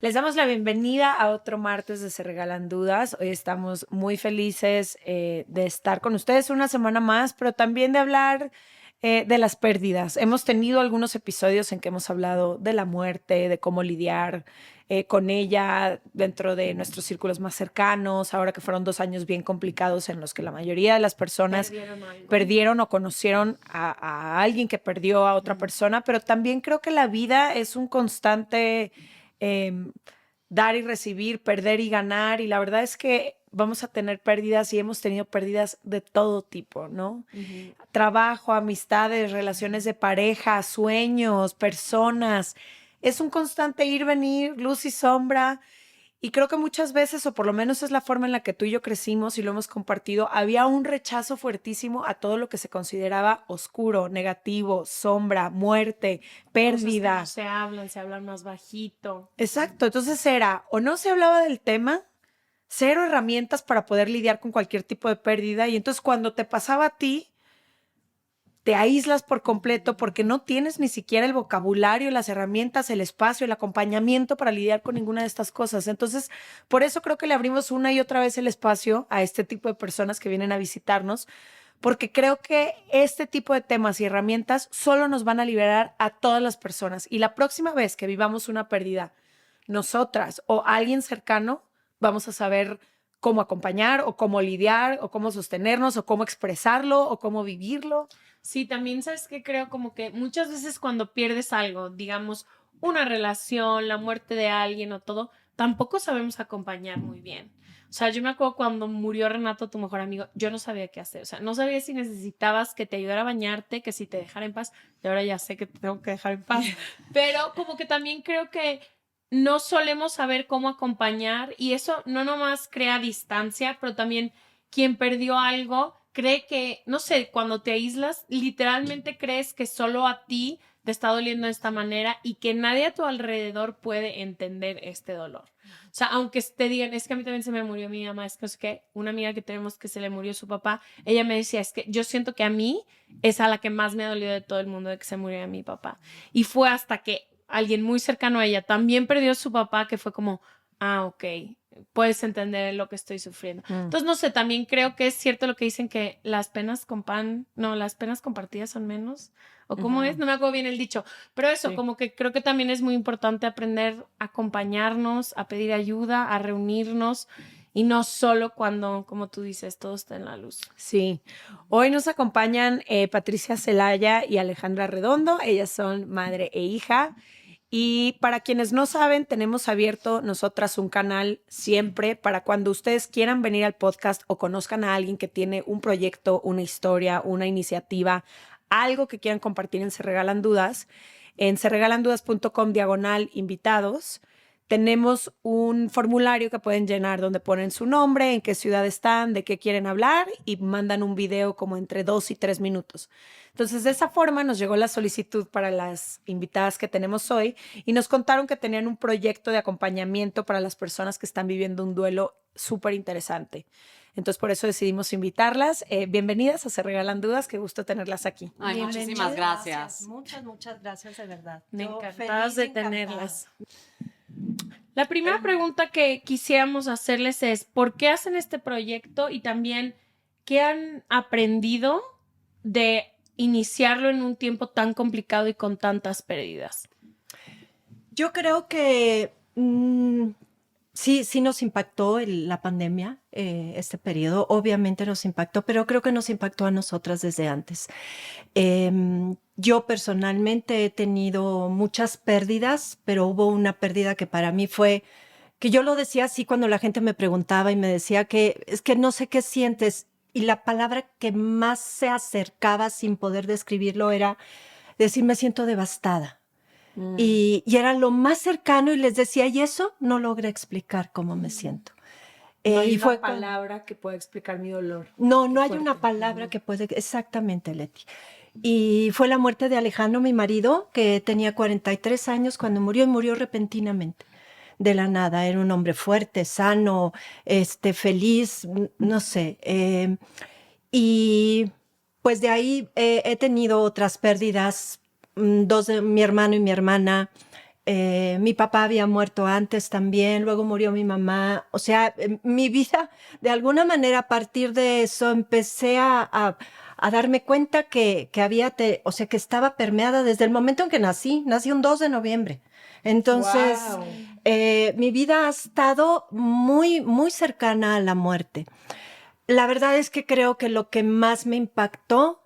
Les damos la bienvenida a otro martes de Se Regalan Dudas. Hoy estamos muy felices de estar con ustedes una semana más, pero también de hablar de las pérdidas. Hemos tenido algunos episodios en que hemos hablado de la muerte, de cómo lidiar con ella dentro de nuestros círculos más cercanos, ahora que fueron 2 años bien complicados en los que la mayoría de las personas perdieron o conocieron a alguien que perdió a otra persona, pero también creo que la vida es un constante dar y recibir, perder y ganar, y la verdad es que vamos a tener pérdidas y hemos tenido pérdidas de todo tipo, ¿no? Trabajo, amistades, relaciones de pareja, sueños, personas. Es un constante ir, venir, luz y sombra. Y creo que muchas veces, o por lo menos es la forma en la que tú y yo crecimos y lo hemos compartido, había un rechazo fuertísimo a todo lo que se consideraba oscuro, negativo, sombra, muerte, pérdida. Cosas que no se hablan más bajito. Exacto, entonces era o no se hablaba del tema, cero herramientas para poder lidiar con cualquier tipo de pérdida, y entonces cuando te pasaba a ti, te aíslas por completo porque no tienes ni siquiera el vocabulario, las herramientas, el espacio, el acompañamiento para lidiar con ninguna de estas cosas. Entonces, por eso creo que le abrimos una y otra vez el espacio a este tipo de personas que vienen a visitarnos, porque creo que este tipo de temas y herramientas solo nos van a liberar a todas las personas. Y la próxima vez que vivamos una pérdida, nosotras o alguien cercano, vamos a saber cómo acompañar o cómo lidiar o cómo sostenernos o cómo expresarlo o cómo vivirlo. Sí, también sabes que creo como que muchas veces cuando pierdes algo, digamos, una relación, la muerte de alguien o todo, tampoco sabemos acompañar muy bien. O sea, yo me acuerdo cuando murió Renato, tu mejor amigo, yo no sabía qué hacer. O sea, no sabía si necesitabas que te ayudara a bañarte, que si te dejara en paz. Y ahora ya sé que te tengo que dejar en paz. Pero como que también creo que no solemos saber cómo acompañar y eso no nomás crea distancia, pero también quien perdió algo cree que, no sé, cuando te aíslas, literalmente crees que solo a ti te está doliendo de esta manera y que nadie a tu alrededor puede entender este dolor. O sea, aunque te digan, es que a mí también se me murió mi mamá, es que, una amiga que tenemos que se le murió su papá, ella me decía, es que yo siento que a mí es a la que más me ha dolido de todo el mundo de que se murió mi papá. Y fue hasta que alguien muy cercano a ella también perdió a su papá que fue como, ok, puedes entender lo que estoy sufriendo. Entonces, no sé, también creo que es cierto lo que dicen que las penas con pan, no, las penas compartidas son menos, o cómo es, no me acuerdo bien el dicho, pero eso, Sí. como que creo que también es muy importante aprender a acompañarnos, a pedir ayuda, a reunirnos, y no solo cuando, como tú dices, todo está en la luz. Sí, hoy nos acompañan Patricia Celaya y Alejandra Redondo. Ellas son madre e hija. Y para quienes no saben, tenemos abierto nosotras un canal siempre para cuando ustedes quieran venir al podcast o conozcan a alguien que tiene un proyecto, una historia, una iniciativa, algo que quieran compartir en Se Regalan Dudas. En seregalandudas.com/invitados tenemos un formulario que pueden llenar donde ponen su nombre, en qué ciudad están, de qué quieren hablar y mandan un video como entre 2 y 3 minutos. Entonces, de esa forma nos llegó la solicitud para las invitadas que tenemos hoy y nos contaron que tenían un proyecto de acompañamiento para las personas que están viviendo un duelo súper interesante. Entonces, por eso decidimos invitarlas. Bienvenidas a Se Regalan Dudas. Qué gusto tenerlas aquí. Ay, muchísimas gracias. Muchas gracias, de verdad. Encantadas de tenerlas. La primera pregunta que quisiéramos hacerles es, ¿por qué hacen este proyecto? Y también, ¿qué han aprendido de iniciarlo en un tiempo tan complicado y con tantas pérdidas? Yo creo que sí nos impactó la pandemia, este periodo. Obviamente nos impactó, pero creo que nos impactó a nosotras desde antes. Yo personalmente he tenido muchas pérdidas, pero hubo una pérdida que para mí fue, que yo lo decía así cuando la gente me preguntaba y me decía que es que no sé qué sientes. Y la palabra que más se acercaba sin poder describirlo era decir me siento devastada. Y era lo más cercano y les decía, y eso no logra explicar cómo me siento. No hay y una fue palabra que pueda explicar mi dolor. No hay una palabra que puede... Exactamente, Leti. Y fue la muerte de Alejandro, mi marido, que tenía 43 años cuando murió y murió repentinamente. De la nada, era un hombre fuerte, sano, feliz, no sé. Y pues de ahí he tenido otras pérdidas, dos de mi hermano y mi hermana, Mi papá había muerto antes también, luego murió mi mamá. O sea, mi vida, de alguna manera, a partir de eso, empecé a darme cuenta que había, o sea, que estaba permeada desde el momento en que nací. Nací un 2 de noviembre. Entonces, Wow. mi vida ha estado muy, muy cercana a la muerte. La verdad es que creo que lo que más me impactó,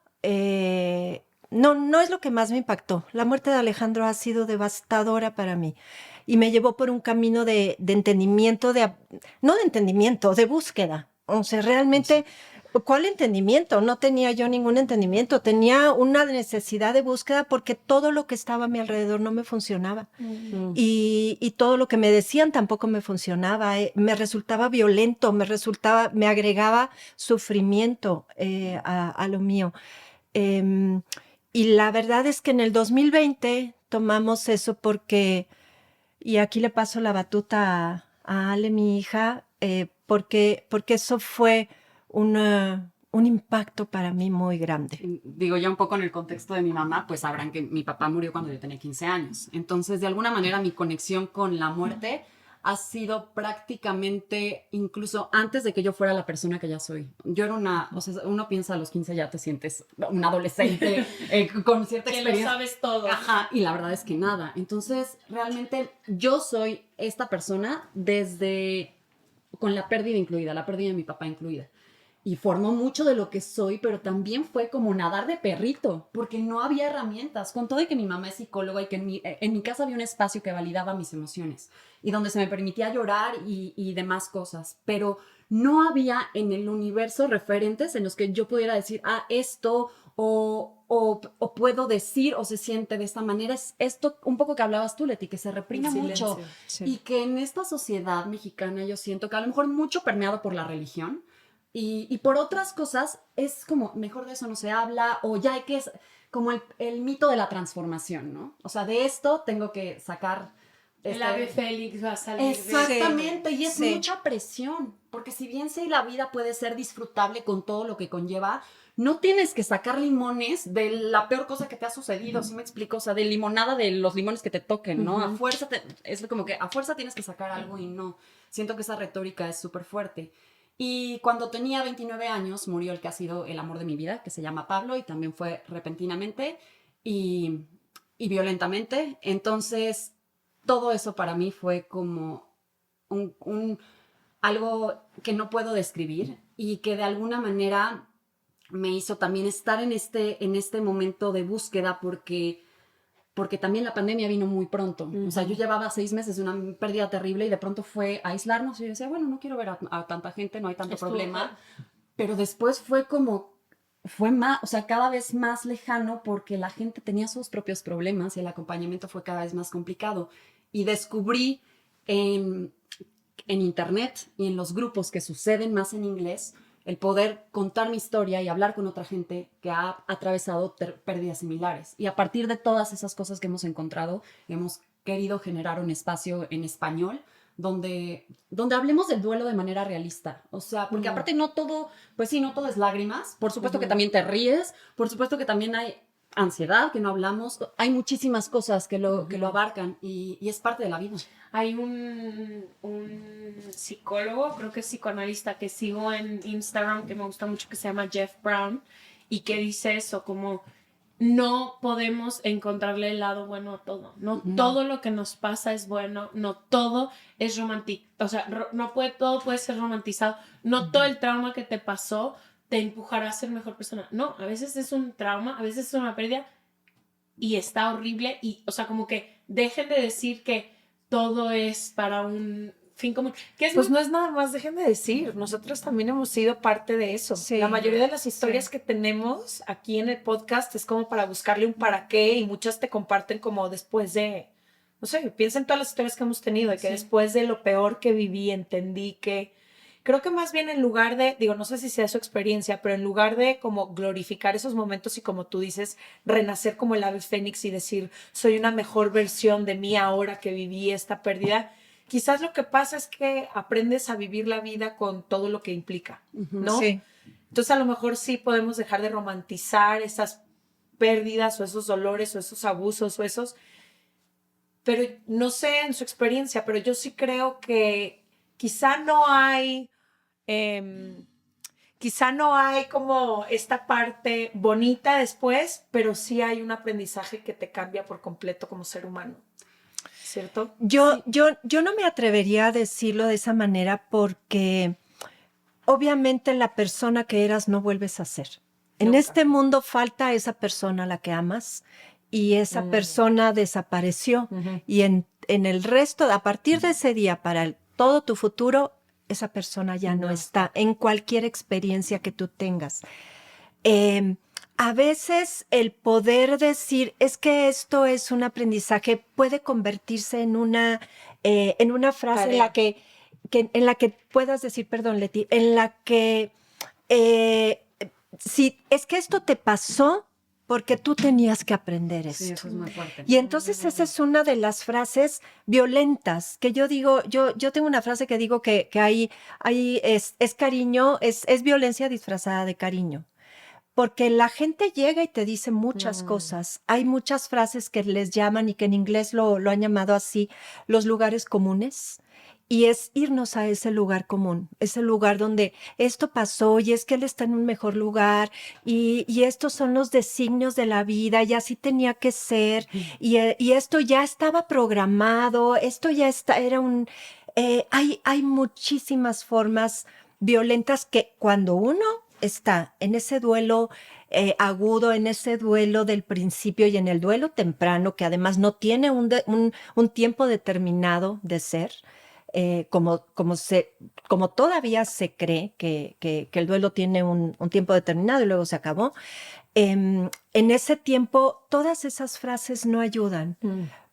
no es lo que más me impactó. La muerte de Alejandro ha sido devastadora para mí y me llevó por un camino de entendimiento, no de entendimiento, de búsqueda. O sea, realmente, ¿cuál entendimiento? No tenía yo ningún entendimiento, tenía una necesidad de búsqueda porque todo lo que estaba a mi alrededor no me funcionaba. Y todo lo que me decían tampoco me funcionaba, me resultaba violento, me agregaba sufrimiento a lo mío. Em, y la verdad es que en el 2020 tomamos eso porque, y aquí le paso la batuta a Ale, mi hija, porque eso fue un impacto para mí muy grande. Digo, ya un poco en el contexto de mi mamá, pues sabrán que mi papá murió cuando yo tenía 15 años. Entonces, de alguna manera, mi conexión con la muerte ha sido prácticamente incluso antes de que yo fuera la persona que ya soy. Yo era o sea, uno piensa a los 15 ya te sientes un adolescente con cierta Que experiencia. lo sabes todo. Ajá, y la verdad es que nada. Entonces, realmente yo soy esta persona desde con la pérdida incluida, la pérdida de mi papá incluida. Y formó mucho de lo que soy, pero también fue como nadar de perrito, porque no había herramientas. Con todo y que mi mamá es psicóloga y que en mi casa había un espacio que validaba mis emociones y donde se me permitía llorar y demás cosas, pero no había en el universo referentes en los que yo pudiera decir, esto o puedo decir o se siente de esta manera. Es esto un poco que hablabas tú, Leti, que se reprime mucho. Sí. Y que en esta sociedad mexicana yo siento que a lo mejor mucho permeado por la religión, y por otras cosas es como, mejor de eso no se habla, o ya hay que, es como el mito de la transformación, ¿no? O sea, de esto tengo que sacar... El ave Félix va a salir. Exactamente, y es Sí. mucha presión, porque si bien sí la vida puede ser disfrutable con todo lo que conlleva, no tienes que sacar limones de la peor cosa que te ha sucedido, ¿sí me explico? O sea, de limonada de los limones que te toquen, ¿no? A fuerza, es como que a fuerza tienes que sacar algo y no. Siento que esa retórica es súper fuerte. Y cuando tenía 29 años murió el que ha sido el amor de mi vida, que se llama Pablo, y también fue repentinamente y violentamente. Entonces, todo eso para mí fue como algo que no puedo describir y que de alguna manera me hizo también estar en este momento de búsqueda porque también la pandemia vino muy pronto. O sea, yo llevaba 6 meses de una pérdida terrible y de pronto fue aislarnos y yo decía, bueno, no quiero ver a tanta gente, no hay tanto problema. Pero después fue más, o sea, cada vez más lejano porque la gente tenía sus propios problemas y el acompañamiento fue cada vez más complicado. Y descubrí en internet y en los grupos que suceden más en inglés, el poder contar mi historia y hablar con otra gente que ha atravesado pérdidas similares. Y a partir de todas esas cosas que hemos encontrado, hemos querido generar un espacio en español donde hablemos del duelo de manera realista. O sea, porque aparte no todo, pues sí, no todo es lágrimas. Por supuesto que también te ríes, por supuesto que también hay ansiedad, que no hablamos. Hay muchísimas cosas que lo abarcan y es parte de la vida. Hay un psicólogo, creo que es psicoanalista, que sigo en Instagram, que me gusta mucho, que se llama Jeff Brown, y que dice eso, como no podemos encontrarle el lado bueno a todo. No todo lo que nos pasa es bueno, no todo es romántico, o sea, todo puede ser romantizado, no todo el trauma que te pasó te empujará a ser mejor persona. No, a veces es un trauma, a veces es una pérdida y está horrible y, o sea, como que dejen de decir que todo es para un fin común. Pues no es nada más, dejen de decir, nosotros también hemos sido parte de eso. Sí. La mayoría de las historias que tenemos aquí en el podcast es como para buscarle un para qué y muchas te comparten como después de, no sé, piensa en todas las historias que hemos tenido y que después de lo peor que viví entendí que creo que más bien en lugar de, digo, no sé si sea su experiencia, pero en lugar de como glorificar esos momentos y como tú dices, renacer como el ave fénix y decir, soy una mejor versión de mí ahora que viví esta pérdida, quizás lo que pasa es que aprendes a vivir la vida con todo lo que implica, ¿no? Sí. Entonces a lo mejor sí podemos dejar de romantizar esas pérdidas o esos dolores o esos abusos o esos pero no sé en su experiencia, pero yo sí creo que quizá no hay, quizá no hay como esta parte bonita después, pero sí hay un aprendizaje que te cambia por completo como ser humano, ¿cierto? Yo no me atrevería a decirlo de esa manera porque obviamente la persona que eras no vuelves a ser. En Nunca. este mundo falta esa persona a la que amas y esa persona desapareció. Y en el resto, a partir de ese día para todo tu futuro, esa persona ya no está en cualquier experiencia que tú tengas. A veces el poder decir, es que esto es un aprendizaje, puede convertirse en una frase en la que puedas decir, perdón, Leti, en la que si es que esto te pasó porque tú tenías que aprender esto. Sí, eso es muy fuerte. Y entonces esa es una de las frases violentas que yo digo, yo tengo una frase que digo que hay es cariño, es violencia disfrazada de cariño. Porque la gente llega y te dice muchas cosas. Hay muchas frases que les llaman y que en inglés lo han llamado así, los lugares comunes. Y es irnos a ese lugar común, ese lugar donde esto pasó y es que él está en un mejor lugar y estos son los designios de la vida y así tenía que ser y esto ya estaba programado, esto ya era un... hay muchísimas formas violentas que cuando uno está en ese duelo agudo, en ese duelo del principio y en el duelo temprano, que además no tiene un tiempo determinado de ser, como todavía se cree que el duelo tiene un tiempo determinado y luego se acabó, en ese tiempo todas esas frases no ayudan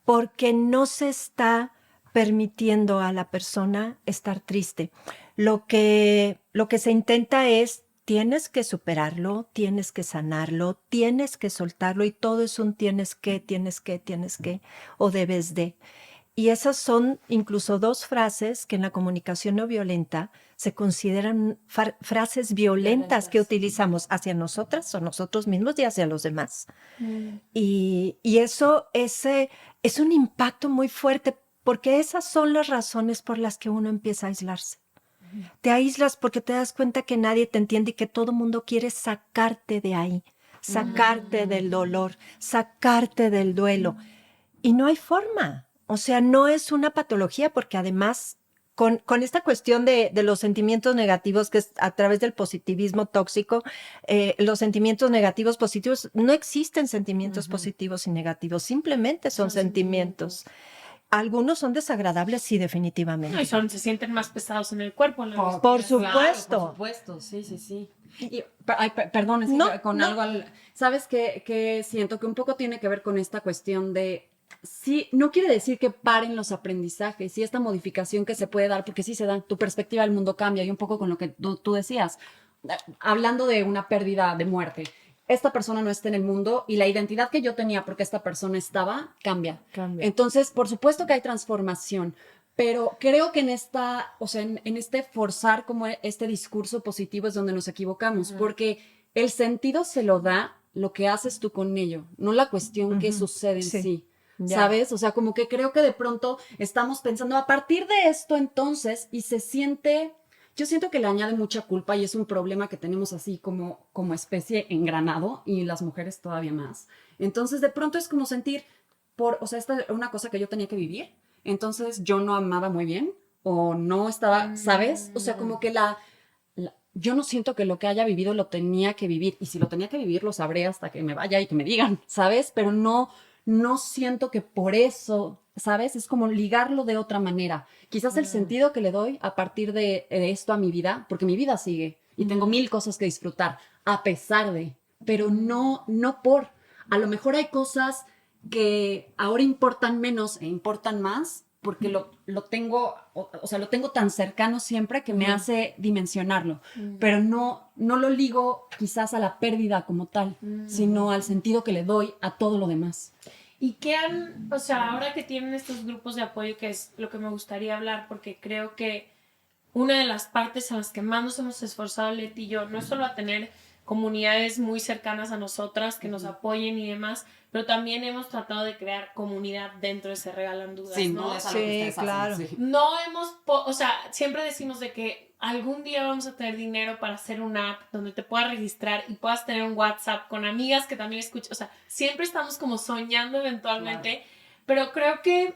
porque no se está permitiendo a la persona estar triste. Lo que se intenta es tienes que superarlo, tienes que sanarlo, tienes que soltarlo y todo es un tienes que, o debes de. Y esas son incluso dos frases que en la comunicación no violenta se consideran frases violentas que utilizamos hacia nosotras o nosotros mismos y hacia los demás. Y eso es un impacto muy fuerte porque esas son las razones por las que uno empieza a aislarse. Te aíslas porque te das cuenta que nadie te entiende y que todo el mundo quiere sacarte de ahí, sacarte del dolor, sacarte del duelo. Y no hay forma. O sea, no es una patología porque además con esta cuestión de los sentimientos negativos, que es a través del positivismo tóxico, los sentimientos negativos positivos, no existen sentimientos positivos y negativos, simplemente son sentimientos. Algunos son desagradables, sí, definitivamente. No, y se sienten más pesados en el cuerpo. Por supuesto. Claro, por supuesto, sí. Y, perdón, es que No, con no. algo, ¿sabes qué? Que siento que un poco tiene que ver con esta cuestión de, sí, no quiere decir que paren los aprendizajes y esta modificación que se puede dar, porque sí se da, tu perspectiva del mundo cambia y un poco con lo que tú decías, hablando de una pérdida de muerte. Esta persona no está en el mundo y la identidad que yo tenía porque esta persona estaba cambia. Entonces, por supuesto que hay transformación, pero creo que en esta, o sea, en este forzar como este discurso positivo es donde nos equivocamos, porque el sentido se lo da lo que haces tú con ello, no la cuestión que sucede en sí. ¿Sabes? O sea, como que creo que de pronto estamos pensando a partir de esto entonces y se siente... Yo siento que le añade mucha culpa y es un problema que tenemos así como especie engranado y las mujeres todavía más. Entonces, de pronto es como sentir, o sea, esta es una cosa que yo tenía que vivir, entonces yo no amaba muy bien o no estaba, ¿sabes? O sea, como que yo no siento que lo que haya vivido lo tenía que vivir y si lo tenía que vivir lo sabré hasta que me vaya y que me digan, ¿sabes? Pero no siento que por eso, ¿sabes? Es como ligarlo de otra manera. Quizás el sentido que le doy a partir de esto a mi vida, porque mi vida sigue y tengo mil cosas que disfrutar, a pesar de, pero no por. A lo mejor hay cosas que ahora importan menos e importan más porque lo tengo, o sea, lo tengo tan cercano siempre que me hace dimensionarlo, pero no lo ligo quizás a la pérdida como tal, sino al sentido que le doy a todo lo demás. ¿Y qué o sea, ahora que tienen estos grupos de apoyo, que es lo que me gustaría hablar, porque creo que una de las partes en las que más nos hemos esforzado Leti y yo, no es solo a tener comunidades muy cercanas a nosotras que nos apoyen y demás, pero también hemos tratado de crear comunidad dentro de Se Regalan Dudas, Sin ¿no? duda es algo que Sí, ustedes hacen, claro. sí. No hemos, o sea, siempre decimos de que algún día vamos a tener dinero para hacer una app donde te puedas registrar y puedas tener un WhatsApp con amigas que también escuchan, o sea, siempre estamos como soñando eventualmente, pero creo que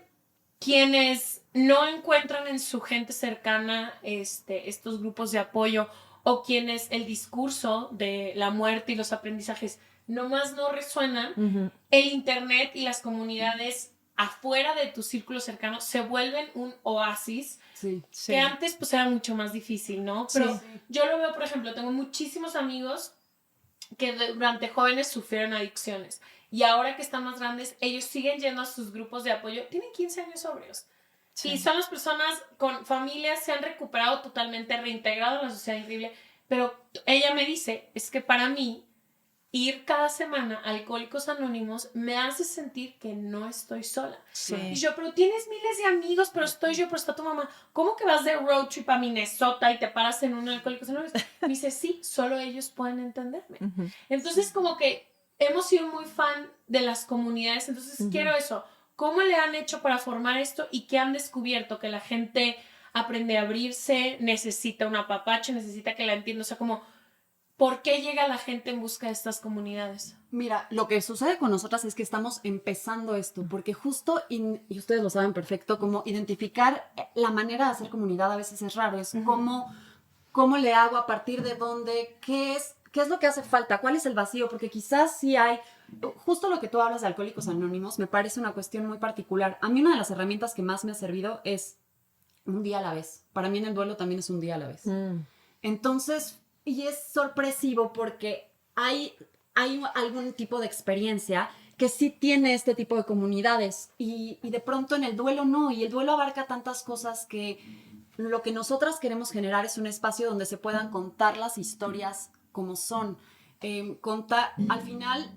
quienes no encuentran en su gente cercana estos grupos de apoyo o quienes el discurso de la muerte y los aprendizajes nomás no resuenan, el internet y las comunidades afuera de tu círculo cercano se vuelven un oasis Sí. Sí. que antes pues era mucho más difícil, ¿no? Pero Sí. yo lo veo, por ejemplo, tengo muchísimos amigos que durante jóvenes sufrieron adicciones y ahora que están más grandes, ellos siguen yendo a sus grupos de apoyo, tienen 15 años sobrios. Sí. Y son las personas con familias, se han recuperado totalmente, reintegrado a la sociedad increíble, pero ella me dice, es que para mí ir cada semana a Alcohólicos Anónimos me hace sentir que no estoy sola. Sí. Y yo, pero tienes miles de amigos, pero estoy yo, pero está tu mamá. ¿Cómo que vas de road trip a Minnesota y te paras en un Alcohólicos Anónimos? Me dice, sí, solo ellos pueden entenderme. Entonces, como que hemos sido muy fan de las comunidades, entonces quiero eso. ¿Cómo le han hecho para formar esto y qué han descubierto? Que la gente aprende a abrirse, necesita un apapacho, necesita que la entienda, o sea, como... ¿Por qué llega la gente en busca de estas comunidades? Mira, lo que sucede con nosotras es que estamos empezando esto, porque justo, y ustedes lo saben perfecto, como identificar la manera de hacer comunidad a veces es raro, es cómo le hago, a partir de dónde, qué es lo que hace falta, cuál es el vacío, porque quizás sí hay, justo lo que tú hablas de Alcohólicos Anónimos, me parece una cuestión muy particular. A mí una de las herramientas que más me ha servido es un día a la vez. Para mí en el duelo también es un día a la vez. Entonces... Y es sorpresivo porque hay algún tipo de experiencia que sí tiene este tipo de comunidades y de pronto en el duelo no, y el duelo abarca tantas cosas que lo que nosotras queremos generar es un espacio donde se puedan contar las historias como son. Al final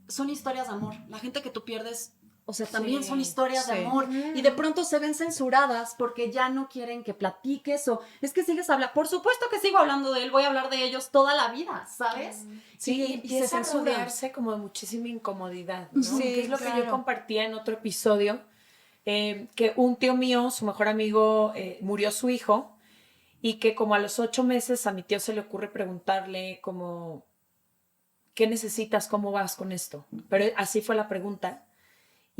son historias de amor. La gente que tú pierdes... O sea, también son historias de amor y de pronto se ven censuradas porque ya no quieren que platiques o es que sigues hablando. Por supuesto que sigo hablando de él, voy a hablar de ellos toda la vida, ¿sabes? Sí, y empieza a censura. rodearse como de muchísima incomodidad, ¿no? Sí, Que es lo que claro. yo compartía en otro episodio, que un tío mío, su mejor amigo, murió su hijo y que como a los 8 meses a mi tío se le ocurre preguntarle como, ¿qué necesitas? ¿Cómo vas con esto? Pero así fue la pregunta.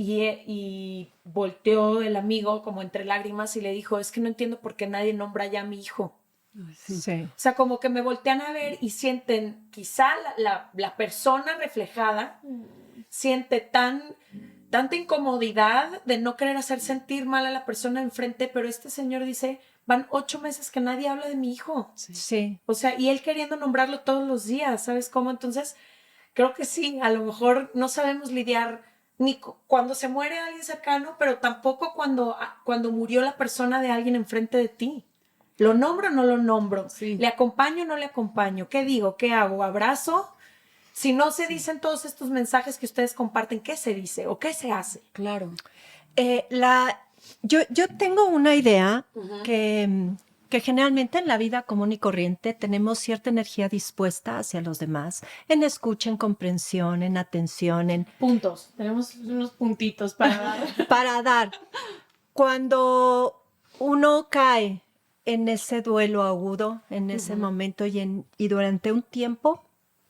Y volteó el amigo como entre lágrimas y le dijo, es que no entiendo por qué nadie nombra ya a mi hijo. Sí. O sea, como que me voltean a ver y sienten, quizá la persona reflejada siente tanta incomodidad de no querer hacer sentir mal a la persona enfrente, pero este señor dice, van 8 meses que nadie habla de mi hijo. Sí. O sea, y él queriendo nombrarlo todos los días, ¿sabes cómo? Entonces, creo que sí, a lo mejor no sabemos lidiar ni cuando se muere alguien cercano, pero tampoco cuando murió la persona de alguien enfrente de ti. ¿Lo nombro o no lo nombro? Sí. ¿Le acompaño o no le acompaño? ¿Qué digo? ¿Qué hago? ¿Abrazo? Si no se dicen todos estos mensajes que ustedes comparten, ¿qué se dice o qué se hace? Claro. Yo tengo una idea que generalmente en la vida común y corriente tenemos cierta energía dispuesta hacia los demás, en escucha, en comprensión, en atención, en Puntos. Tenemos unos puntitos para dar. para dar. Cuando uno cae en ese duelo agudo, en ese momento y durante un tiempo,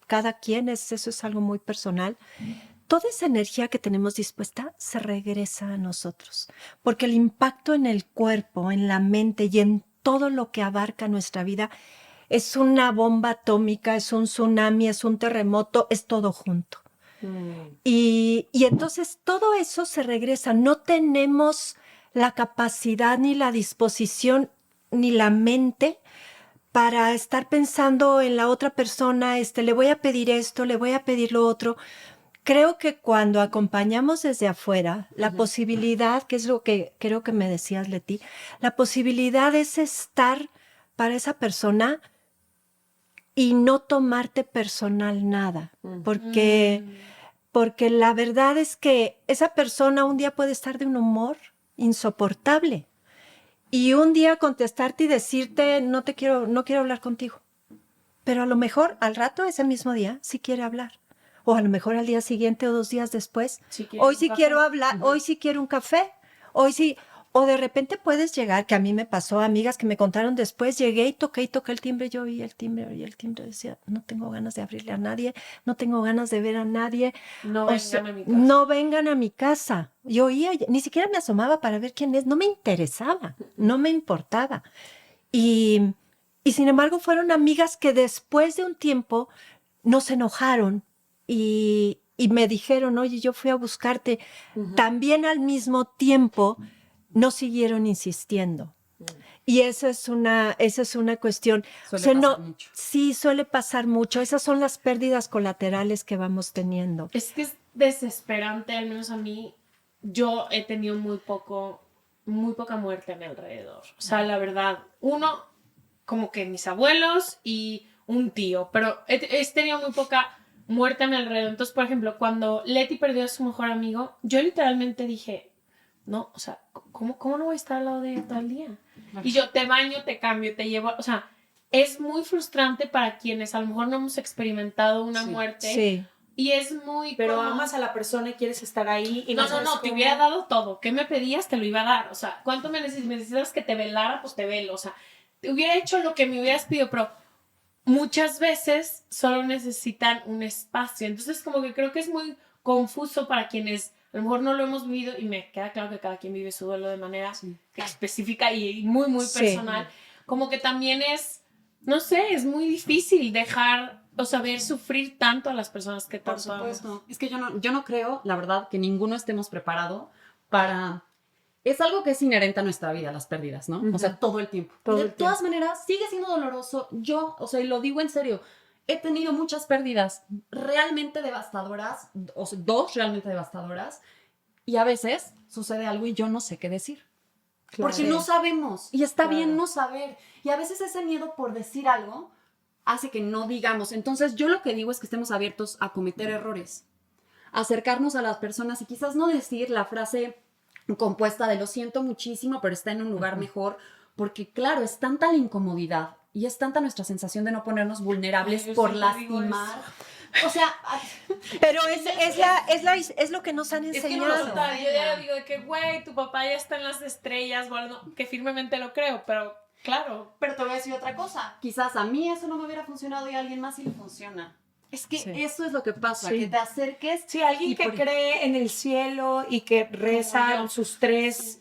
cada quien, eso es algo muy personal, toda esa energía que tenemos dispuesta se regresa a nosotros, porque el impacto en el cuerpo, en la mente y en todo lo que abarca nuestra vida es una bomba atómica, es un tsunami, es un terremoto, es todo junto. Y entonces todo eso se regresa. No tenemos la capacidad ni la disposición ni la mente para estar pensando en la otra persona, le voy a pedir esto, le voy a pedir lo otro. Creo que cuando acompañamos desde afuera, la posibilidad, que es lo que creo que me decías, Leti, la posibilidad es estar para esa persona y no tomarte personal nada, porque la verdad es que esa persona un día puede estar de un humor insoportable y un día contestarte y decirte no quiero hablar contigo. pero a lo mejor al rato, ese mismo día, sí quiere hablar. O a lo mejor al día siguiente o 2 días después. Si quiere Hoy un sí café. quiero hablar, hoy sí quiero un café, hoy sí. O de repente puedes llegar, que a mí me pasó, amigas que me contaron después, llegué y toqué el timbre, yo oí el timbre, decía, no tengo ganas de abrirle a nadie, no tengo ganas de ver a nadie. No O vengan sea, a mi casa. no vengan a mi casa. Yo oía, ni siquiera me asomaba para ver quién es, no me interesaba, no me importaba. Y sin embargo fueron amigas que después de un tiempo no se enojaron y me dijeron, oye, yo fui a buscarte. También al mismo tiempo no siguieron insistiendo. Y esa es una cuestión. Suele pasar mucho. Sí, suele pasar mucho. Esas son las pérdidas colaterales que vamos teniendo. Es que es desesperante, al menos a mí. Yo he tenido muy poca muerte a mi alrededor. O sea, la verdad, uno, como que mis abuelos y un tío, pero he tenido muy poca muerte a mi alrededor. Entonces, por ejemplo, cuando Leti perdió a su mejor amigo, yo literalmente dije, no, o sea, ¿cómo no voy a estar al lado de ella todo el día? Y yo te baño, te cambio, te llevo, o sea, es muy frustrante para quienes a lo mejor no hemos experimentado una muerte. Sí. Y es muy... Pero como... amas a la persona y quieres estar ahí. Y No, sabes te cómo. hubiera dado todo. ¿Qué me pedías? Te lo iba a dar. O sea, ¿cuánto me necesitas que te velara? Pues te velo. O sea, te hubiera hecho lo que me hubieras pedido, pero muchas veces solo necesitan un espacio. Entonces, como que creo que es muy confuso para quienes a lo mejor no lo hemos vivido, y me queda claro que cada quien vive su duelo de manera específica y muy, muy personal. Como que también es, no sé, es muy difícil dejar o saber sufrir tanto a las personas que Por tanto amamos. supuesto. Es que yo no creo, la verdad, que ninguno estemos preparado para... Es algo que es inherente a nuestra vida, las pérdidas, ¿no? O sea, todo el tiempo. De todas maneras, sigue siendo doloroso. Yo, o sea, y lo digo en serio, he tenido muchas pérdidas realmente devastadoras, o sea, 2 realmente devastadoras, y a veces sucede algo y yo no sé qué decir. Claro. Porque no sabemos, y está Claro. bien no saber. Y a veces ese miedo por decir algo hace que no digamos. Entonces, yo lo que digo es que estemos abiertos a cometer errores, acercarnos a las personas y quizás no decir la frase compuesta de lo siento muchísimo, pero está en un lugar mejor, porque claro, es tanta la incomodidad y es tanta nuestra sensación de no ponernos vulnerables Ay, yo por siempre digo lastimar. O sea, Pero es lo que nos han Es que enseñado. no lo nota. Yo ya digo de que, güey, tu papá ya está en las estrellas, bueno, que firmemente lo creo, pero claro. pero te voy a decir otra cosa. Quizás a mí eso no me hubiera funcionado y a alguien más sí le funciona. Es que Sí. eso es lo que pasa, Sí. que te acerques. Sí, alguien y que por- cree en el cielo y que reza yo. sus 3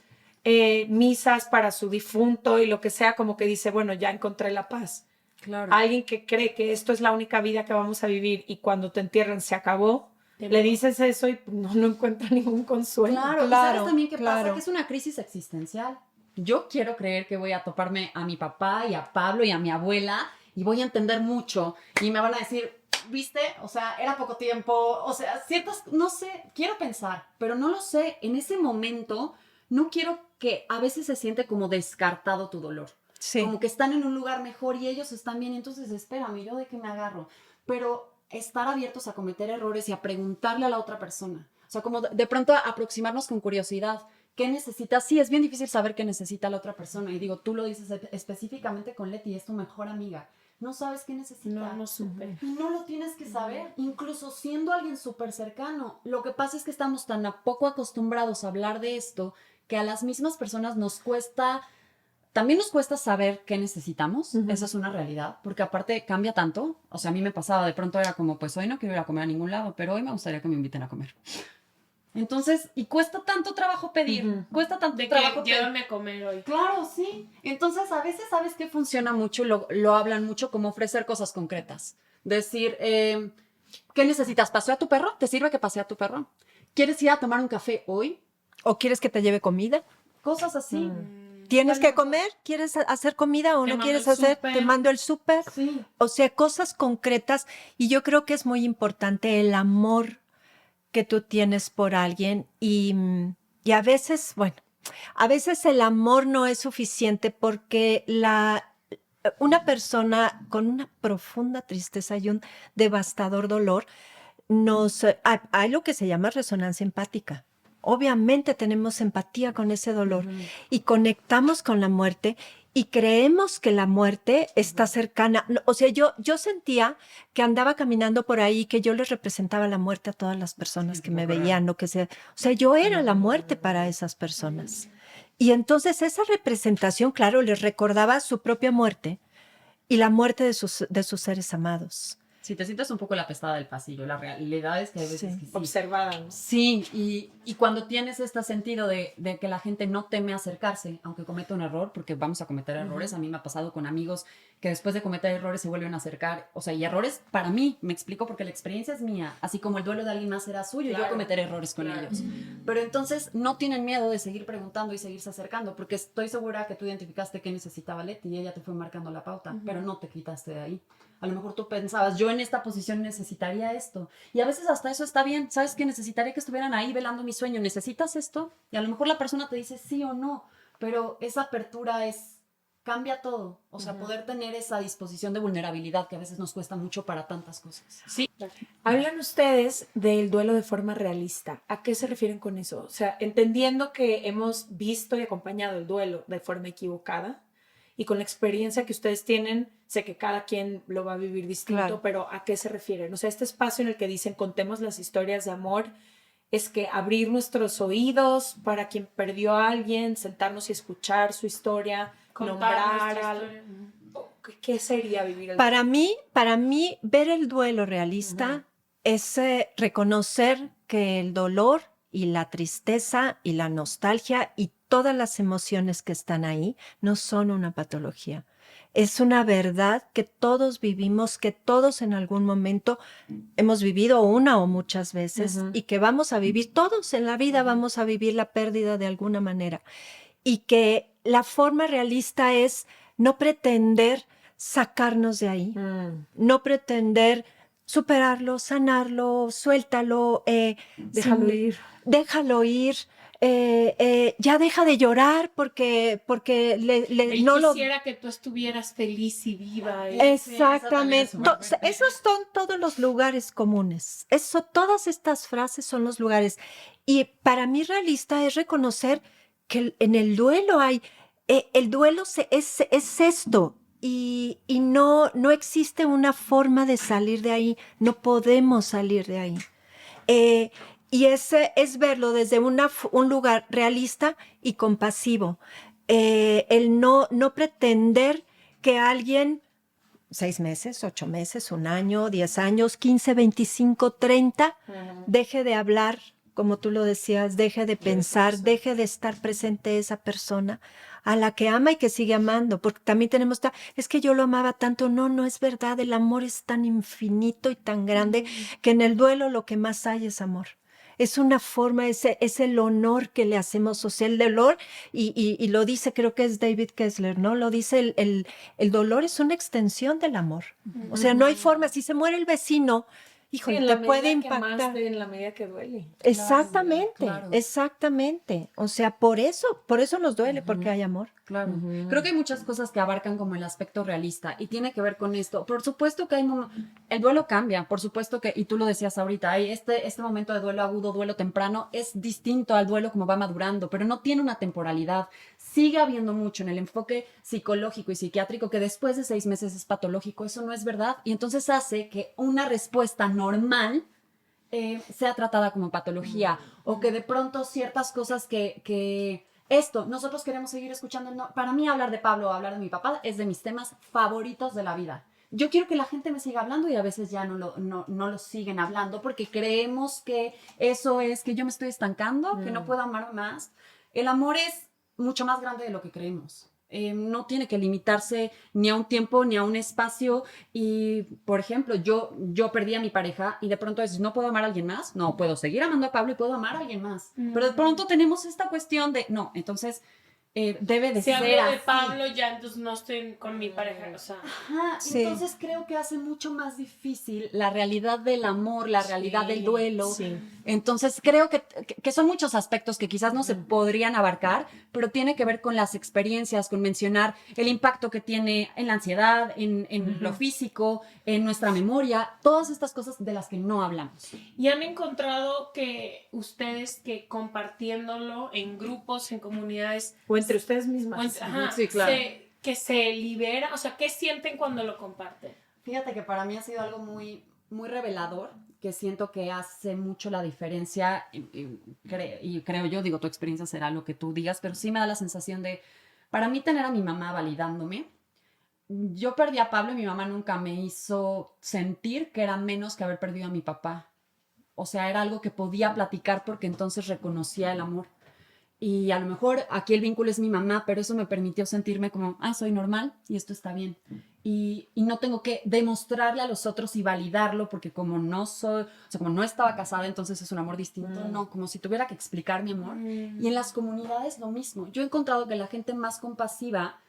misas para su difunto y lo que sea, como que dice, bueno, ya encontré la paz. Claro. Alguien que cree que esto es la única vida que vamos a vivir y cuando te entierran se acabó, Te le muero. dices eso y no encuentra ningún consuelo. Claro, ¿y Claro, sabes también qué pasa? claro. Que es una crisis existencial. Yo quiero creer que voy a toparme a mi papá y a Pablo y a mi abuela y voy a entender mucho y me van a decir, ¿viste? O sea, era poco tiempo, o sea, ciertas, no sé, quiero pensar, pero no lo sé. En ese momento no quiero que a veces se siente como descartado tu dolor. Sí. Como que están en un lugar mejor y ellos están bien, entonces espérame, ¿yo de qué me agarro? Pero estar abiertos a cometer errores y a preguntarle a la otra persona. O sea, como de pronto aproximarnos con curiosidad. ¿Qué necesitas? Sí, es bien difícil saber qué necesita la otra persona. Y digo, tú lo dices específicamente con Leti, es tu mejor amiga. No sabes qué necesita. No supe. Y no lo tienes que saber, incluso siendo alguien súper cercano. Lo que pasa es que estamos tan poco acostumbrados a hablar de esto que a las mismas personas nos cuesta... También nos cuesta saber qué necesitamos, esa es una realidad, porque aparte cambia tanto, o sea, a mí me pasaba, de pronto era como, pues hoy no quiero ir a comer a ningún lado, pero hoy me gustaría que me inviten a comer. Entonces, y cuesta tanto trabajo pedir, cuesta tanto De trabajo que llévame a comer hoy. Claro, sí. Entonces, a veces, ¿sabes qué funciona mucho? Lo hablan mucho como ofrecer cosas concretas. Decir, ¿qué necesitas? ¿Paseo a tu perro? ¿Te sirve que pasee a tu perro? ¿Quieres ir a tomar un café hoy? ¿O quieres que te lleve comida? Cosas así. ¿Tienes que comer? ¿Quieres hacer comida o Te no mando quieres el hacer? súper. Te mando el súper. Sí. O sea, cosas concretas. Y yo creo que es muy importante el amor que tú tienes por alguien. Y a veces, bueno, a veces el amor no es suficiente porque una persona con una profunda tristeza y un devastador dolor, hay lo que se llama resonancia empática. Obviamente tenemos empatía con ese dolor y conectamos con la muerte y creemos que la muerte está cercana. O sea, yo sentía que andaba caminando por ahí, que yo les representaba la muerte a todas las personas que me veían, o sea, yo era la muerte para esas personas. Y entonces esa representación, claro, les recordaba su propia muerte y la muerte de sus seres amados. Si te sientes un poco la pestada del pasillo, la realidad es que hay veces Sí. que sí. Observada, ¿no? Sí, y cuando tienes este sentido de que la gente no teme acercarse, aunque cometa un error, porque vamos a cometer errores, a mí me ha pasado con amigos que después de cometer errores se vuelven a acercar, o sea, y errores para mí, me explico, porque la experiencia es mía, así como el duelo de alguien más será suyo, Claro, yo cometeré errores con ellos. Pero entonces no tienen miedo de seguir preguntando y seguirse acercando, porque estoy segura que tú identificaste qué necesitaba Leti y ella te fue marcando la pauta, pero no te quitaste de ahí. A lo mejor tú pensabas, yo en esta posición necesitaría esto. Y a veces hasta eso está bien. ¿Sabes qué? Necesitaría que estuvieran ahí velando mi sueño. ¿Necesitas esto? Y a lo mejor la persona te dice sí o no. Pero esa apertura cambia todo. O sea, poder tener esa disposición de vulnerabilidad que a veces nos cuesta mucho para tantas cosas. Sí, Hablan ustedes del duelo de forma realista. ¿A qué se refieren con eso? O sea, entendiendo que hemos visto y acompañado el duelo de forma equivocada y con la experiencia que ustedes tienen, sé que cada quien lo va a vivir distinto, Claro. pero ¿a qué se refieren? O sea, este espacio en el que dicen contemos las historias de amor es que abrir nuestros oídos para quien perdió a alguien, sentarnos y escuchar su historia, contar nombrar nuestra algo. historia. ¿Qué sería vivir el Para mí, ver el duelo realista es reconocer que el dolor y la tristeza y la nostalgia y todas las emociones que están ahí no son una patología. Es una verdad que todos vivimos, que todos en algún momento hemos vivido una o muchas veces y que vamos a vivir, todos en la vida vamos a vivir la pérdida de alguna manera. Y que la forma realista es no pretender sacarnos de ahí, no pretender superarlo, sanarlo, suéltalo, Déjalo ir. Déjalo ir, ya deja de llorar porque Él no lo... quisiera que tú estuvieras feliz y viva. Exactamente. Esa también es Esos son todos los lugares comunes. Todas estas frases son los lugares. Y para mí realista es reconocer que en el duelo hay, el duelo es esto. Y no existe una forma de salir de ahí. No podemos salir de ahí. Y ese es verlo desde un lugar realista y compasivo. El no pretender que alguien 6 meses, 8 meses, 1 año, 10 años, 15, 25, 30, deje de hablar, como tú lo decías, deje de pensar, deje de estar presente esa persona a la que ama y que sigue amando, porque también tenemos, es que yo lo amaba tanto, no es verdad, el amor es tan infinito y tan grande que en el duelo lo que más hay es amor. Es una forma, es el honor que le hacemos, o sea, el dolor, y lo dice, creo que es David Kessler, ¿no? Lo dice, el dolor es una extensión del amor. O sea, no hay forma, si se muere el vecino, híjole, te puede impactar. En la medida que duele. Exactamente, Claro. exactamente. O sea, por eso nos duele, porque hay amor. Claro. Creo que hay muchas cosas que abarcan como el aspecto realista y tiene que ver con esto. Por supuesto que el duelo cambia, por supuesto que, y tú lo decías ahorita, hay este momento de duelo agudo, duelo temprano, es distinto al duelo como va madurando, pero no tiene una temporalidad. Sigue habiendo mucho en el enfoque psicológico y psiquiátrico que después de 6 meses es patológico. Eso no es verdad y entonces hace que una respuesta normal sea tratada como patología o que de pronto ciertas cosas nosotros queremos seguir escuchando. Para mí hablar de Pablo o hablar de mi papá es de mis temas favoritos de la vida. Yo quiero que la gente me siga hablando y a veces ya no lo siguen hablando porque creemos que eso es que yo me estoy estancando, que no puedo amar más. El amor es mucho más grande de lo que creemos. No tiene que limitarse ni a un tiempo ni a un espacio y, por ejemplo, yo perdí a mi pareja y de pronto no puedo amar a alguien más, no, puedo seguir amando a Pablo y puedo amar a alguien más, pero de pronto tenemos esta cuestión de, no, entonces debe de Si ser hablo de así. Pablo, ya entonces no estoy con mi pareja, o sea. Ajá, Sí. entonces creo que hace mucho más difícil la realidad del amor, la realidad del duelo. Sí. Entonces creo que son muchos aspectos que quizás no se podrían abarcar, pero tiene que ver con las experiencias, con mencionar el impacto que tiene en la ansiedad, en lo físico, en nuestra memoria, todas estas cosas de las que no hablamos. Y han encontrado que ustedes que compartiéndolo en grupos, en comunidades, O entre ustedes mismas. o en- ajá, Sí, claro. que se libera? O sea, ¿qué sienten cuando lo comparten? Fíjate que para mí ha sido algo muy, muy revelador, que siento que hace mucho la diferencia y creo yo, digo, tu experiencia será lo que tú digas, pero sí me da la sensación de, para mí tener a mi mamá validándome, yo perdí a Pablo y mi mamá nunca me hizo sentir que era menos que haber perdido a mi papá. O sea, era algo que podía platicar porque entonces reconocía el amor. Y a lo mejor aquí el vínculo es mi mamá, pero eso me permitió sentirme como, soy normal y esto está bien. Y no tengo que demostrarle a los otros y validarlo porque como no soy, o sea, como no estaba casada, entonces es un amor distinto. No, como si tuviera que explicar mi amor. Y en las comunidades lo mismo. Yo he encontrado que la gente más compasiva,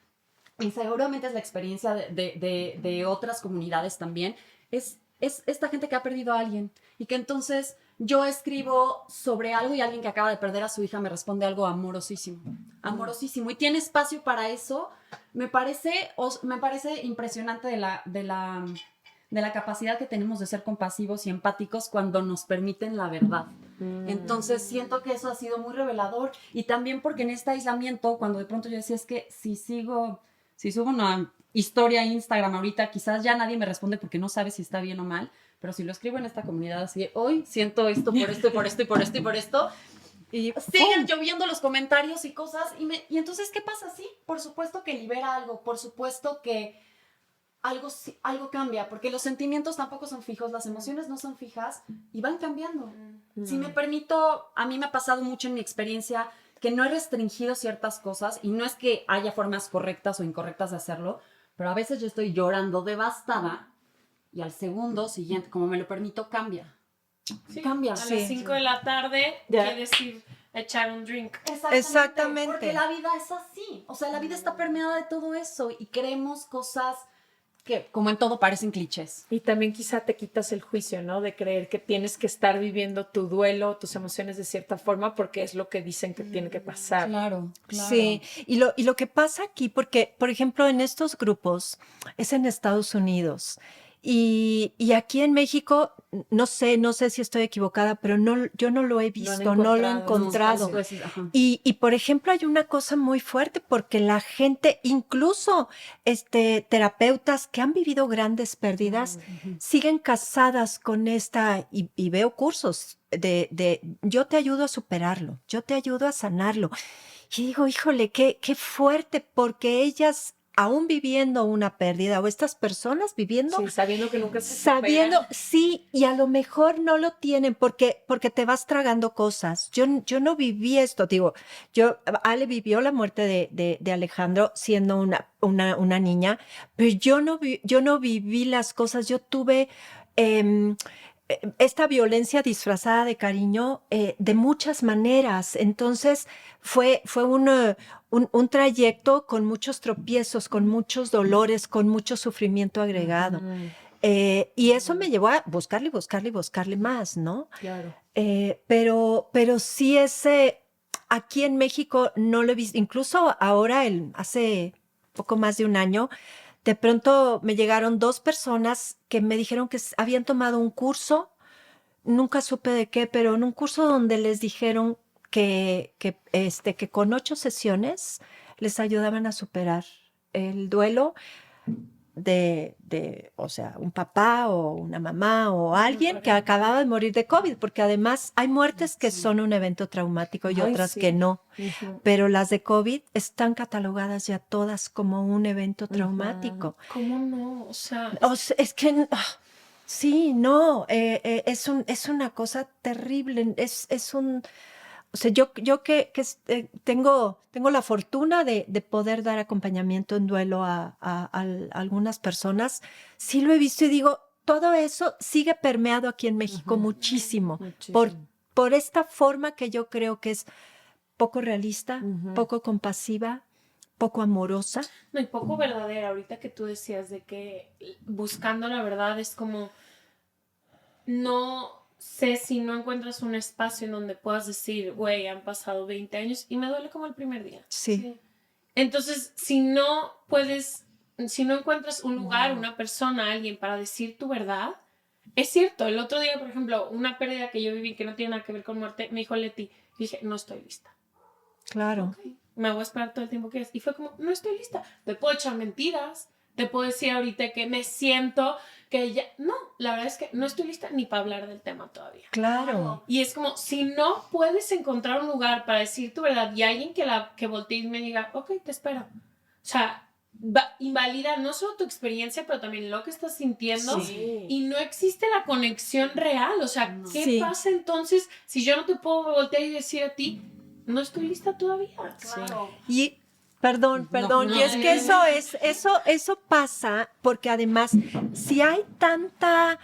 y seguramente es la experiencia de otras comunidades también, es esta gente que ha perdido a alguien y que entonces yo escribo sobre algo y alguien que acaba de perder a su hija me responde algo amorosísimo, amorosísimo, y tiene espacio para eso. Me parece impresionante de la capacidad que tenemos de ser compasivos y empáticos cuando nos permiten la verdad. Entonces siento que eso ha sido muy revelador, y también porque en este aislamiento, cuando de pronto yo decía, es que si subo una historia a Instagram ahorita, quizás ya nadie me responde porque no sabe si está bien o mal, pero si lo escribo en esta comunidad así, hoy siento esto por esto y por esto y por esto y por esto, y siguen lloviendo los comentarios y cosas, y entonces, ¿qué pasa? Sí, por supuesto que libera algo, por supuesto que algo cambia, porque los sentimientos tampoco son fijos, las emociones no son fijas y van cambiando. Si me permito, a mí me ha pasado mucho en mi experiencia que no he restringido ciertas cosas, y no es que haya formas correctas o incorrectas de hacerlo, pero a veces yo estoy llorando devastada y al segundo siguiente, como me lo permito, cambia. Sí, Cambia. a las 5 de la tarde quieres ir a echar un drink. Exactamente. Porque la vida es así. O sea, la vida está permeada de todo eso y creemos cosas que, como en todo, parecen clichés. Y también quizá te quitas el juicio, ¿no? De creer que tienes que estar viviendo tu duelo, tus emociones de cierta forma, porque es lo que dicen que tiene que pasar. Claro, claro. Sí, y lo que pasa aquí, porque, por ejemplo, en estos grupos, es en Estados Unidos, y aquí en México, no sé si estoy equivocada, pero yo no lo he visto, no lo he encontrado. Ajá. Y por ejemplo, hay una cosa muy fuerte porque la gente, incluso terapeutas que han vivido grandes pérdidas, siguen casadas con y veo cursos de yo te ayudo a superarlo, yo te ayudo a sanarlo. Y digo, híjole, qué fuerte, porque ellas, aún viviendo una pérdida, o estas personas viviendo, Sí, sabiendo que nunca se sabiendo, supera. sí, y a lo mejor no lo tienen porque te vas tragando cosas. Yo no viví esto, digo, Ale vivió la muerte de Alejandro siendo una niña, pero yo no viví las cosas. Yo tuve esta violencia disfrazada de cariño de muchas maneras. Entonces fue un trayecto con muchos tropiezos, con muchos dolores, con mucho sufrimiento agregado. Y eso me llevó a buscarle, buscarle, buscarle más, ¿no? Claro. Pero sí aquí en México no lo he visto. Incluso ahora, hace poco más de un año, de pronto me llegaron 2 personas que me dijeron que habían tomado un curso, nunca supe de qué, pero en un curso donde les dijeron que con 8 sesiones les ayudaban a superar el duelo o sea, un papá o una mamá o alguien que acababa de morir de COVID, porque además hay muertes que son un evento traumático y otras que no, pero las de COVID están catalogadas ya todas como un evento traumático. ¿Cómo no? O sea, Es que sí, no, es una cosa terrible, o sea, yo que tengo la fortuna de poder dar acompañamiento en duelo a algunas personas, sí lo he visto y digo, todo eso sigue permeado aquí en México muchísimo, por esta forma que yo creo que es poco realista, poco compasiva, poco amorosa. no, y poco verdadera. Ahorita que tú decías de que buscando la verdad es como, no sé si no encuentras un espacio en donde puedas decir, güey, han pasado 20 años y me duele como el primer día. Sí. Entonces, si no encuentras un lugar, una persona, alguien para decir tu verdad, es cierto. El otro día, por ejemplo, una pérdida que yo viví que no tiene nada que ver con muerte, me dijo Leti, y dije, no estoy lista. Claro. Okay. me voy a esperar todo el tiempo que es. Y fue como, no estoy lista. Te puedo echar mentiras, te puedo decir ahorita que me siento que ya... No, la verdad es que no estoy lista ni para hablar del tema todavía. Claro. Y es como, si no puedes encontrar un lugar para decir tu verdad y alguien que voltee y me diga, ok, te espero. O sea, invalida no solo tu experiencia, pero también lo que estás sintiendo. Sí. Y no existe la conexión real. O sea, No. ¿qué Sí. pasa entonces si yo no te puedo voltear y decir a ti, no estoy lista todavía? Claro. Y perdón, no, y es que eso pasa porque además si hay tanta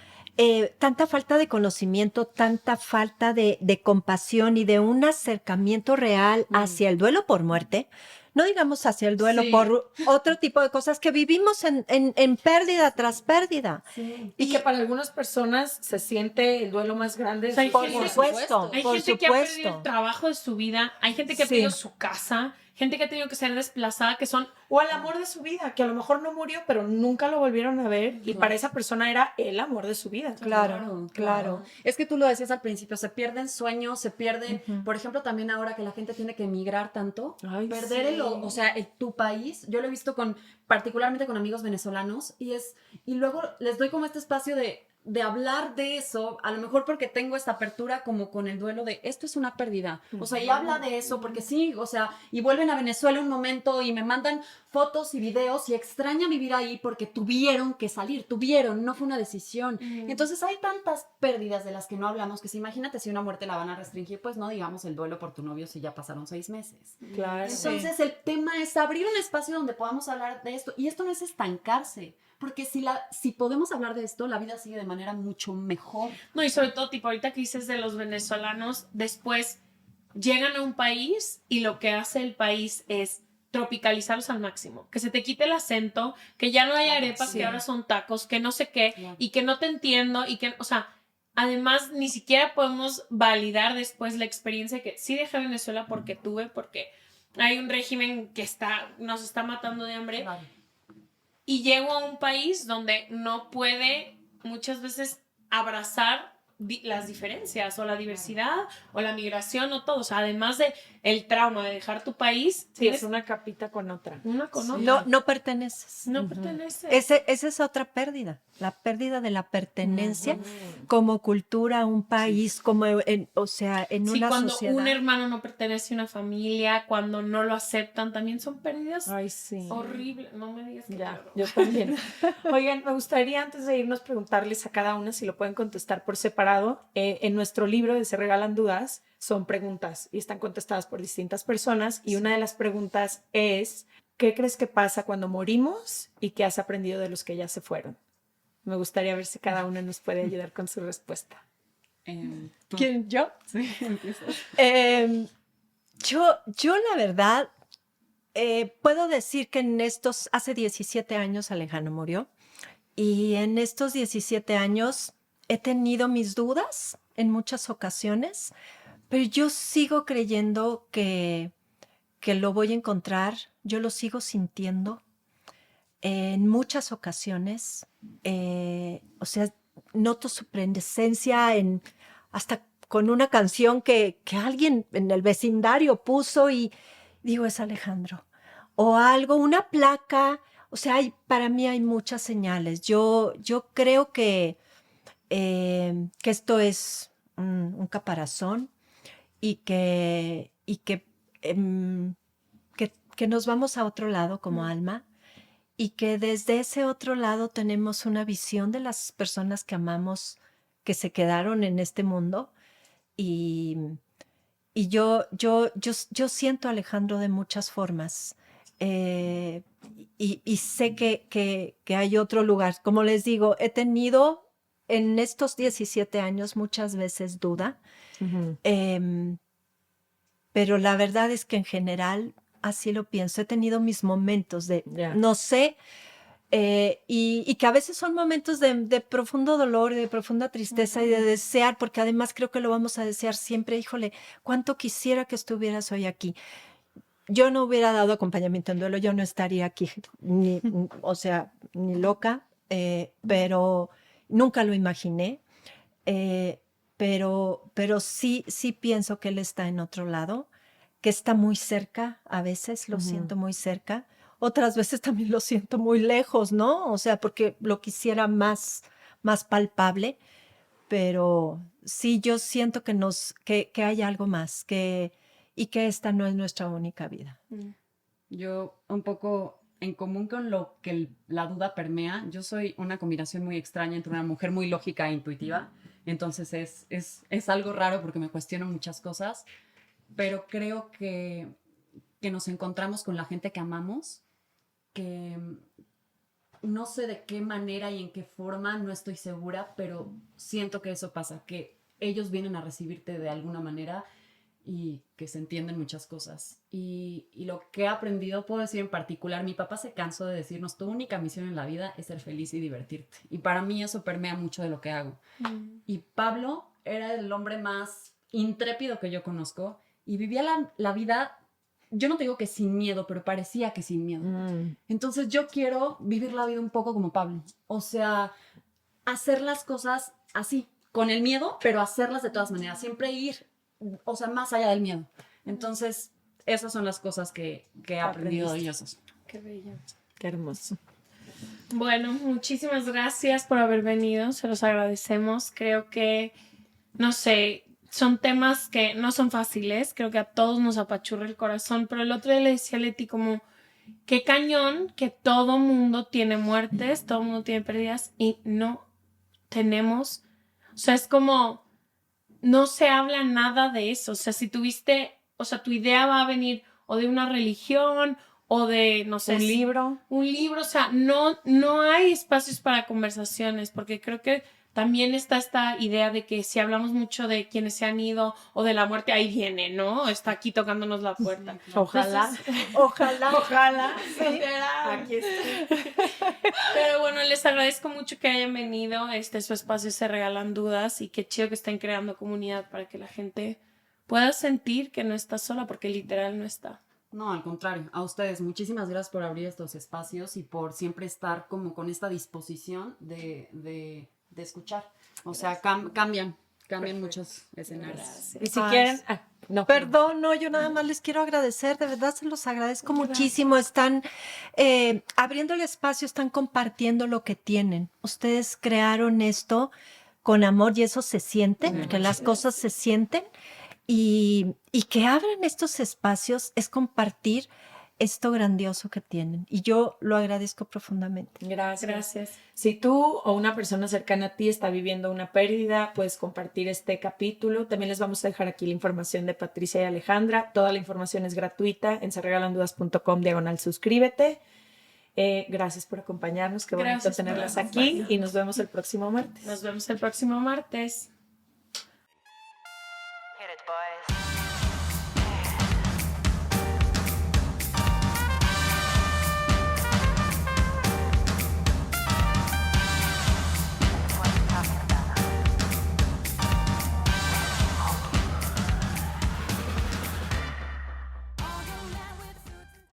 falta de conocimiento, tanta falta de compasión y de un acercamiento real hacia el duelo por muerte, no digamos hacia el duelo Sí. por otro tipo de cosas que vivimos en pérdida tras pérdida. Sí. Y que para algunas personas se siente el duelo más grande. O sea, hay Por gente- supuesto, Hay por gente que ha perdido supuesto. el trabajo de su vida, hay gente que ha Sí. perdido su casa, gente que ha tenido que ser desplazada, que son... O el amor de su vida, que a lo mejor no murió, pero nunca lo volvieron a ver. Y Claro. para esa persona era el amor de su vida. Claro. Es que tú lo decías al principio, se pierden sueños, se pierden, por ejemplo, también ahora que la gente tiene que emigrar tanto, Ay, perder sí. o sea, tu país, yo lo he visto particularmente con amigos venezolanos, y luego les doy como este espacio de hablar de eso, a lo mejor porque tengo esta apertura como con el duelo de esto es una pérdida, o sea, y habla de eso, porque sí, o sea, y vuelven a Venezuela un momento y me mandan fotos y videos y extraña vivir ahí porque tuvieron que salir, no fue una decisión. Entonces hay tantas pérdidas de las que no hablamos que si imagínate si una muerte la van a restringir, pues no digamos el duelo por tu novio si ya pasaron 6 meses. Claro. Entonces el tema es abrir un espacio donde podamos hablar de esto y esto no es estancarse, porque si podemos hablar de esto, la vida sigue de manera mucho mejor. No, y sobre todo, tipo, ahorita que dices de los venezolanos, después llegan a un país y lo que hace el país es tropicalizarlos al máximo, que se te quite el acento, que ya no hay arepas, Sí. que ahora son tacos, que no sé qué, Claro. y que no te entiendo, y que, o sea, además ni siquiera podemos validar después la experiencia que sí dejé Venezuela porque hay un régimen que nos está matando de hambre, Claro. y llego a un país donde no puede muchas veces abrazar las diferencias o la diversidad o la migración o todo. O sea, además de el trauma de dejar tu país, Sí, tienes es una capita con otra. una con otra. No perteneces. No pertenece. Esa es otra pérdida, la pérdida de la pertenencia como cultura a un país, como o sea, en Sí, una cuando sociedad. un hermano no pertenece a una familia, cuando no lo aceptan, también son pérdidas Ay, sí. horribles. No me digas que Ya, lloro. yo también. Oigan, me gustaría antes de irnos preguntarles a cada una si lo pueden contestar por separado. En nuestro libro de Se Regalan Dudas son preguntas y están contestadas por distintas personas y una de las preguntas es ¿qué crees que pasa cuando morimos y qué has aprendido de los que ya se fueron? Me gustaría ver si cada una nos puede ayudar con su respuesta. ¿Tú? ¿Quién? ¿Yo? Sí, empieza. Yo la verdad, puedo decir que hace 17 años Alejandro murió y en estos 17 años he tenido mis dudas en muchas ocasiones, pero yo sigo creyendo que lo voy a encontrar, yo lo sigo sintiendo en muchas ocasiones, o sea, noto su presencia hasta con una canción que alguien en el vecindario puso y digo, es Alejandro. O algo, una placa, o sea, para mí hay muchas señales. Yo creo que esto es un caparazón y que nos vamos a otro lado como alma y que desde ese otro lado tenemos una visión de las personas que amamos que se quedaron en este mundo y yo siento a Alejandro de muchas formas y sé que hay otro lugar. Como les digo, he tenido en estos 17 años muchas veces duda, pero la verdad es que en general así lo pienso. He tenido mis momentos de no sé, y que a veces son momentos de profundo dolor, de profunda tristeza y de desear, porque además creo que lo vamos a desear siempre. Híjole, cuánto quisiera que estuvieras hoy aquí. Yo no hubiera dado acompañamiento en duelo, yo no estaría aquí, o sea, ni loca, pero nunca lo imaginé. Pero sí pienso que él está en otro lado, está muy cerca, a veces lo siento muy cerca, otras veces también lo siento muy lejos, ¿no? O sea, porque lo quisiera más palpable, pero sí, yo siento que hay algo más, y que esta no es nuestra única vida. Yo un poco en común con lo que la duda permea, yo soy una combinación muy extraña entre una mujer muy lógica e intuitiva, entonces es algo raro porque me cuestiono muchas cosas, pero creo que nos encontramos con la gente que amamos, que no sé de qué manera y en qué forma, no estoy segura, pero siento que eso pasa, que ellos vienen a recibirte de alguna manera y que se entienden muchas cosas. Y lo que he aprendido, puedo decir en particular, mi papá se cansó de decirnos, tu única misión en la vida es ser feliz y divertirte. Y para mí eso permea mucho de lo que hago. Y Pablo era el hombre más intrépido que yo conozco y vivía la vida, yo no te digo que sin miedo, pero parecía que sin miedo. Entonces yo quiero vivir la vida un poco como Pablo. O sea, hacer las cosas así, con el miedo, pero hacerlas de todas maneras. Siempre ir, o sea, más allá del miedo. Entonces, esas son las cosas que he aprendido de ellos. Qué bello. Qué hermoso. Bueno, muchísimas gracias por haber venido, se los agradecemos. Creo que, no sé, son temas que no son fáciles, creo que a todos nos apachurra el corazón, pero el otro día le decía a Leti como, qué cañón que todo mundo tiene muertes, todo mundo tiene pérdidas y no tenemos, o sea, es como, no se habla nada de eso, o sea, si tuviste, o sea, tu idea va a venir o de una religión o de, no sé, Un libro. un libro, o sea, no hay espacios para conversaciones, porque creo que también está esta idea de que si hablamos mucho de quienes se han ido o de la muerte, ahí viene, ¿no? Está aquí tocándonos la puerta. Ojalá. Entonces, Ojalá. Sí. literal. Aquí está. Pero bueno, les agradezco mucho que hayan venido. Su espacio Se Regalan Dudas y qué chido que estén creando comunidad para que la gente pueda sentir que no está sola, porque literal no está. No, al contrario, a ustedes, muchísimas gracias por abrir estos espacios y por siempre estar como con esta disposición de escuchar. O sea, cambian muchos escenarios. Gracias. Y si Ay, quieren... no, Perdón, no, yo nada más les quiero agradecer, de verdad se los agradezco muchísimo. Están abriendo el espacio, están compartiendo lo que tienen. Ustedes crearon esto con amor y eso se siente, que las cosas se sienten. Y que abran estos espacios es compartir esto grandioso que tienen. Y yo lo agradezco profundamente. Gracias. Si tú o una persona cercana a ti está viviendo una pérdida, puedes compartir este capítulo. También les vamos a dejar aquí la información de Patricia y Alejandra. Toda la información es gratuita en seregalandudas.com/suscríbete. Gracias por acompañarnos. Qué bonito Gracias por tenerlas aquí y nos vemos el próximo martes. Nos vemos el próximo martes.